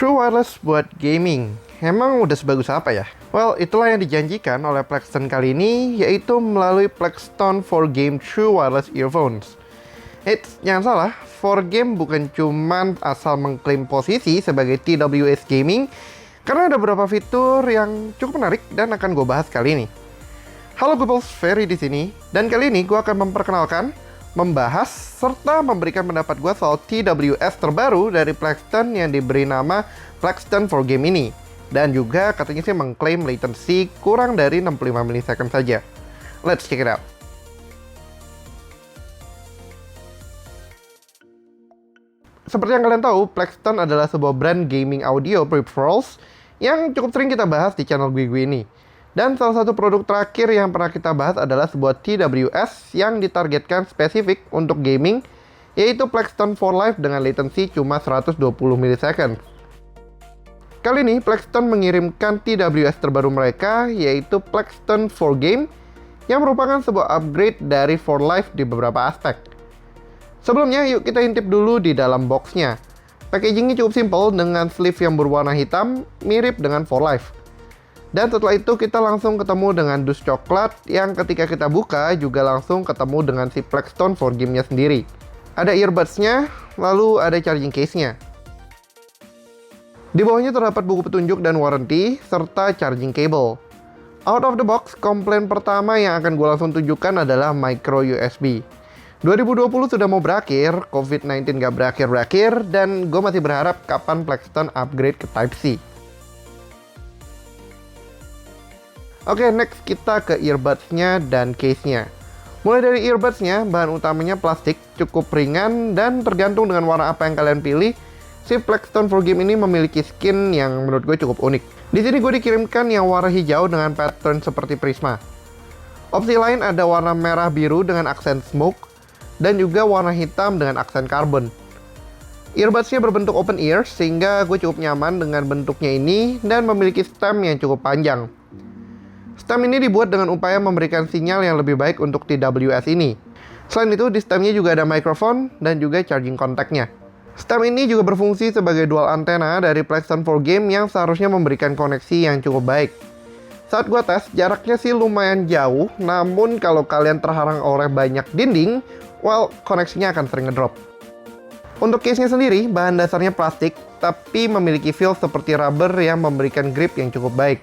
True wireless buat gaming, emang udah sebagus apa ya? Well, itulah yang dijanjikan oleh Plexton kali ini, yaitu melalui Plexton 4Game True Wireless Earphones. Jangan salah, 4Game bukan cuman asal mengklaim posisi sebagai TWS Gaming, karena ada beberapa fitur yang cukup menarik dan akan gue bahas kali ini. Halo Googles, Ferry di sini, dan kali ini gue akan memperkenalkan, membahas, serta memberikan pendapat gue soal TWS terbaru dari Plexton yang diberi nama Plexton 4Game ini. Dan juga katanya sih mengklaim latency kurang dari 65 milisecond saja. Let's check it out. Seperti yang kalian tahu, Plexton adalah sebuah brand gaming audio peripherals yang cukup sering kita bahas di channel gue ini. Dan salah satu produk terakhir yang pernah kita bahas adalah sebuah TWS yang ditargetkan spesifik untuk gaming, yaitu Plexton 4 Live dengan latency cuma 120 milisecond. Kali ini Plexton mengirimkan TWS terbaru mereka, yaitu Plexton 4 Game, yang merupakan sebuah upgrade dari 4 Live di beberapa aspek. Sebelumnya, yuk kita intip dulu di dalam boxnya. Packagingnya cukup simpel dengan sleeve yang berwarna hitam, mirip dengan 4 Live. Dan setelah itu kita langsung ketemu dengan dus coklat yang ketika kita buka juga langsung ketemu dengan si Plexton 4 Game-nya sendiri. Ada earbuds-nya, lalu ada charging case-nya. Di bawahnya terdapat buku petunjuk dan warranty, serta charging cable. Out of the box, komplain pertama yang akan gue langsung tunjukkan adalah micro USB. 2020 sudah mau berakhir, COVID-19 gak berakhir-berakhir, dan gue masih berharap kapan Plexton upgrade ke Type-C. Oke, next kita ke earbuds-nya dan case-nya. Mulai dari earbuds-nya, bahan utamanya plastik, cukup ringan, dan tergantung dengan warna apa yang kalian pilih, si Plexton 4 Game ini memiliki skin yang menurut gue cukup unik. Di sini gue dikirimkan yang warna hijau dengan pattern seperti prisma. Opsi lain ada warna merah biru dengan aksen smoke, dan juga warna hitam dengan aksen carbon. Earbuds-nya berbentuk open ear, sehingga gue cukup nyaman dengan bentuknya ini, dan memiliki stem yang cukup panjang. Stem ini dibuat dengan upaya memberikan sinyal yang lebih baik untuk TWS ini. Selain itu, di stemnya juga ada mikrofon dan juga charging kontaknya. Stem ini juga berfungsi sebagai dual antena dari Plexton 4 Game yang seharusnya memberikan koneksi yang cukup baik. Saat gua tes, jaraknya sih lumayan jauh, namun kalau kalian terhalang oleh banyak dinding, well, koneksinya akan sering ngedrop. Untuk case-nya sendiri, bahan dasarnya plastik, tapi memiliki feel seperti rubber yang memberikan grip yang cukup baik.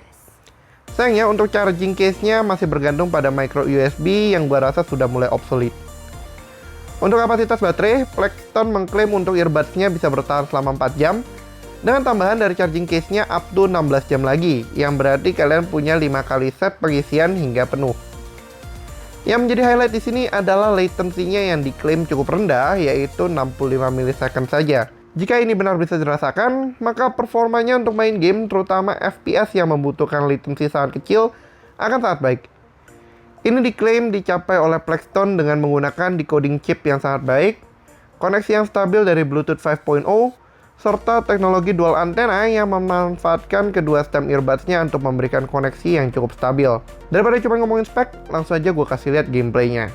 Sayangnya untuk charging case-nya masih bergantung pada micro USB yang gua rasa sudah mulai obsolete. Untuk kapasitas baterai, Plexton mengklaim untuk earbuds-nya bisa bertahan selama 4 jam dengan tambahan dari charging case-nya up to 16 jam lagi, yang berarti kalian punya 5 kali set pengisian hingga penuh. Yang menjadi highlight di sini adalah latency-nya yang diklaim cukup rendah, yaitu 65 milisecond saja. Jika ini benar bisa dirasakan, maka performanya untuk main game, terutama FPS yang membutuhkan latency sangat kecil, akan sangat baik. Ini diklaim dicapai oleh Plexton dengan menggunakan decoding chip yang sangat baik, koneksi yang stabil dari Bluetooth 5.0, serta teknologi dual antena yang memanfaatkan kedua stem earbuds-nya untuk memberikan koneksi yang cukup stabil. Daripada cuma ngomongin spek, langsung aja gue kasih lihat gameplaynya.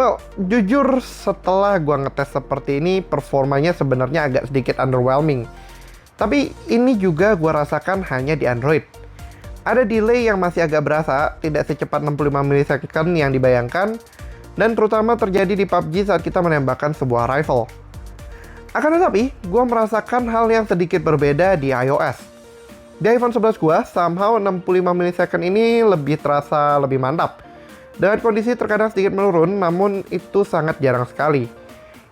Well, jujur setelah gua ngetes seperti ini, performanya sebenarnya agak sedikit underwhelming. Tapi ini juga gua rasakan hanya di Android. Ada delay yang masih agak berasa, tidak secepat 65 milisecond yang dibayangkan, dan terutama terjadi di PUBG saat kita menembakkan sebuah rifle. Akan tetapi, gua merasakan hal yang sedikit berbeda di iOS. Di iPhone 11 gua, somehow 65 milisecond ini lebih terasa lebih mantap. Dengan kondisi terkadang sedikit menurun, namun itu sangat jarang sekali.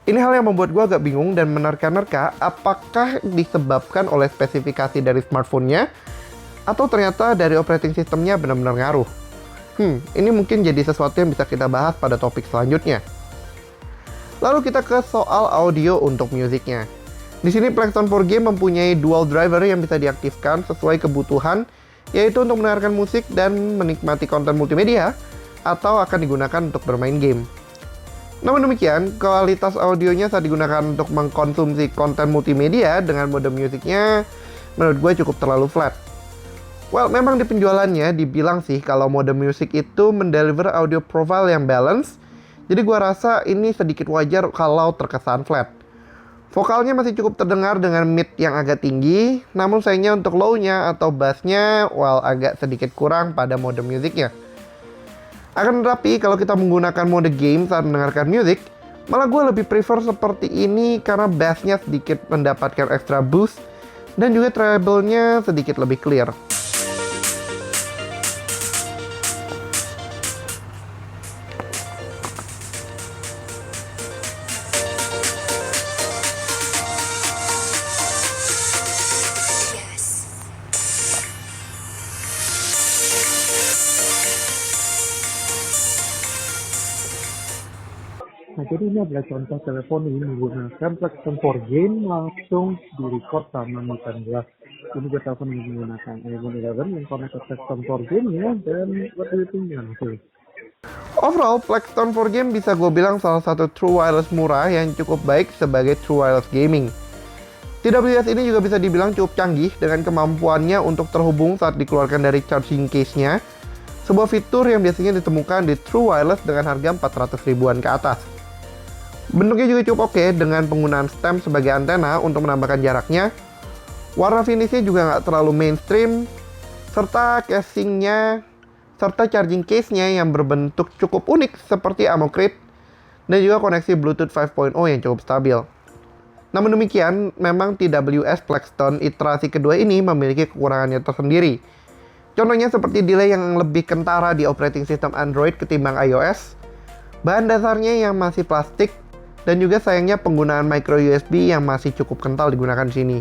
Ini hal yang membuat gue agak bingung dan menerka-nerka apakah disebabkan oleh spesifikasi dari smartphone-nya atau ternyata dari operating system-nya benar-benar ngaruh. Ini mungkin jadi sesuatu yang bisa kita bahas pada topik selanjutnya. Lalu kita ke soal audio untuk musiknya. Di sini Plextone 4Game mempunyai dual driver yang bisa diaktifkan sesuai kebutuhan, yaitu untuk mendengarkan musik dan menikmati konten multimedia, atau akan digunakan untuk bermain game. Namun demikian, kualitas audionya saat digunakan untuk mengkonsumsi konten multimedia dengan mode musiknya menurut gue cukup terlalu flat. Well, memang di penjualannya dibilang sih kalau mode musik itu mendeliver audio profile yang balance, jadi gue rasa ini sedikit wajar kalau terkesan flat. Vokalnya masih cukup terdengar dengan mid yang agak tinggi, namun sayangnya untuk low-nya atau bass-nya, well, agak sedikit kurang pada mode musiknya. Akan tetapi, kalau kita menggunakan mode game saat mendengarkan musik, malah gue lebih prefer seperti ini karena bass-nya sedikit mendapatkan extra boost dan juga treble-nya sedikit lebih clear. Nah, jadi ini adalah contoh telepon ini menggunakan Plextone 4Game langsung di-record sama Mi 10. Ini gue telepon menggunakan iPhone 11 yang connect ke Plextone 4Game ya, dan what do you think hasil? Overall, Plextone 4Game bisa gue bilang salah satu true wireless murah yang cukup baik sebagai true wireless gaming. TWS ini juga bisa dibilang cukup canggih dengan kemampuannya untuk terhubung saat dikeluarkan dari charging case-nya, sebuah fitur yang biasanya ditemukan di true wireless dengan harga 400 ribuan ke atas. Bentuknya juga cukup oke dengan penggunaan stem sebagai antena untuk menambahkan jaraknya. Warna finishnya juga nggak terlalu mainstream, serta casingnya, serta charging case-nya yang berbentuk cukup unik seperti Amocrit, dan juga koneksi Bluetooth 5.0 yang cukup stabil. Namun demikian, memang TWS Plextone iterasi kedua ini memiliki kekurangannya tersendiri. Contohnya seperti delay yang lebih kentara di operating system Android ketimbang iOS, bahan dasarnya yang masih plastik, dan juga sayangnya penggunaan micro USB yang masih cukup kental digunakan di sini.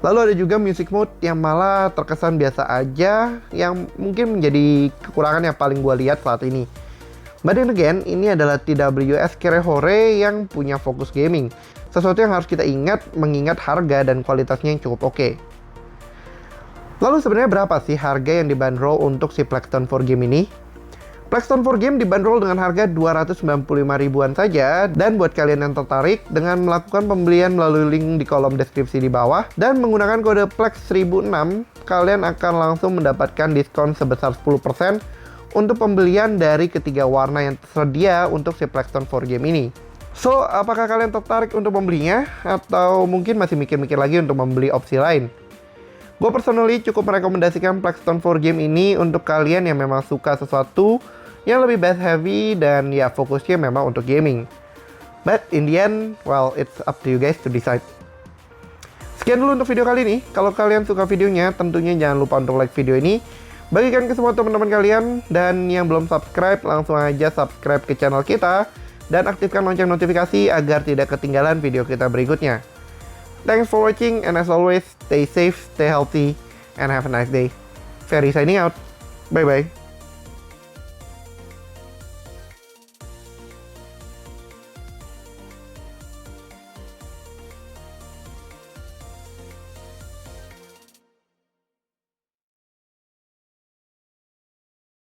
Lalu ada juga music mode yang malah terkesan biasa aja, yang mungkin menjadi kekurangan yang paling gue lihat saat ini. But then again, ini adalah TWS Kirehore yang punya fokus gaming. Sesuatu yang harus kita ingat mengingat harga dan kualitasnya yang cukup oke. Lalu sebenarnya berapa sih harga yang dibanderol untuk si Plextone 4Game ini? Plextone 4Game dibanderol dengan harga 295 ribuan saja, dan buat kalian yang tertarik dengan melakukan pembelian melalui link di kolom deskripsi di bawah dan menggunakan kode PLEX1006, kalian akan langsung mendapatkan diskon sebesar 10% untuk pembelian dari ketiga warna yang tersedia untuk si Plextone 4Game ini. So, apakah kalian tertarik untuk membelinya? Atau mungkin masih mikir-mikir lagi untuk membeli opsi lain? Gue personally cukup merekomendasikan Plextone 4Game ini untuk kalian yang memang suka sesuatu yang lebih bass heavy dan ya fokusnya memang untuk gaming. But in the end, well, it's up to you guys to decide. Sekian dulu untuk video kali ini. Kalau kalian suka videonya, tentunya jangan lupa untuk like video ini, bagikan ke semua teman-teman kalian, dan yang belum subscribe, langsung aja subscribe ke channel kita dan aktifkan lonceng notifikasi agar tidak ketinggalan video kita berikutnya. Thanks for watching, and as always, stay safe, stay healthy, and have a nice day. Ferry signing out. Bye-bye.